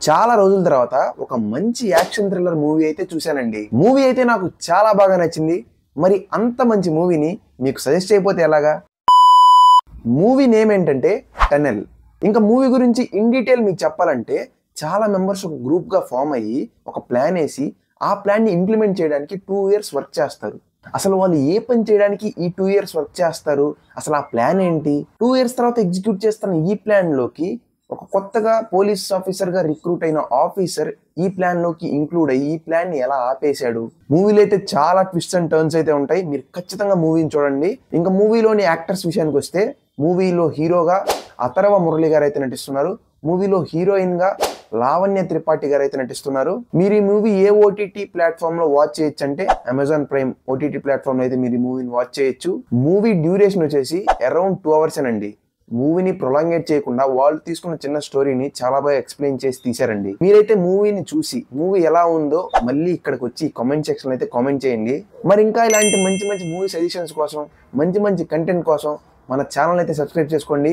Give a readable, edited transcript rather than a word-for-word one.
చాలా రోజుల తర్వాత ఒక మంచి యాక్షన్ థ్రిల్లర్ మూవీ అయితే చూశానండి. మూవీ అయితే నాకు చాలా బాగా నచ్చింది. మరి అంత మంచి మూవీని మీకు సజెస్ట్ చేయకపోతే ఎలాగా? మూవీ నేమ్ ఏంటంటే టనెల్. ఇంకా మూవీ గురించి ఇన్ డీటెయిల్ మీకు చెప్పాలంటే చాలా మెంబర్స్ ఒక గ్రూప్ గా ఫామ్ అయ్యి ఒక ప్లాన్ వేసి ఆ ప్లాన్ ని ఇంప్లిమెంట్ చేయడానికి 2 years వర్క్ చేస్తారు. అసలు వాళ్ళు ఏ పని చేయడానికి ఈ 2 years వర్క్ చేస్తారు, అసలు ఆ ప్లాన్ ఏంటి, 2 years తర్వాత ఎగ్జిక్యూట్ చేస్తున్న ఈ ప్లాన్ లోకి ఒక కొత్తగా పోలీస్ ఆఫీసర్ గా రిక్రూట్ అయిన ఆఫీసర్ ఈ ప్లాన్ లోకి ఇంక్లూడ్ అయ్యి ఈ ప్లాన్ ని ఎలా ఆపేశాడు. మూవీలో అయితే చాలా ట్విస్ట్ అండ్ టర్న్స్ అయితే ఉంటాయి. మీరు ఖచ్చితంగా మూవీని చూడండి. ఇంకా మూవీలోని యాక్టర్స్ విషయానికి వస్తే మూవీలో హీరోగా అథర్వ మురళి గారు అయితే నటిస్తున్నారు. మూవీలో హీరోయిన్ గా లావణ్య త్రిపాఠి గారు అయితే నటిస్తున్నారు. మీరు ఈ మూవీ ఏ ఓటీటీ ప్లాట్ఫామ్ లో వాచ్ చేయొచ్చు అంటే అమెజాన్ ప్రైమ్ ఓటీటీ ప్లాట్ఫామ్ లో అయితే మీరు ఈ మూవీని వాచ్ చేయొచ్చు. మూవీ డ్యూరేషన్ వచ్చేసి అరౌండ్ 2 hours అండి. మూవీని ప్రొలాంగేట్ చేయకుండా వాళ్ళు తీసుకున్న చిన్న స్టోరీని చాలా బాగా ఎక్స్ప్లెయిన్ చేసి తీశారండి. మీరైతే మూవీని చూసి మూవీ ఎలా ఉందో మళ్ళీ ఇక్కడికి వచ్చి కామెంట్ సెక్షన్ అయితే కామెంట్ చేయండి. మరి ఇంకా ఇలాంటి మంచి మంచి మూవీ సజెషన్స్ కోసం, మంచి మంచి కంటెంట్ కోసం మన ఛానల్ అయితే సబ్స్క్రైబ్ చేసుకోండి.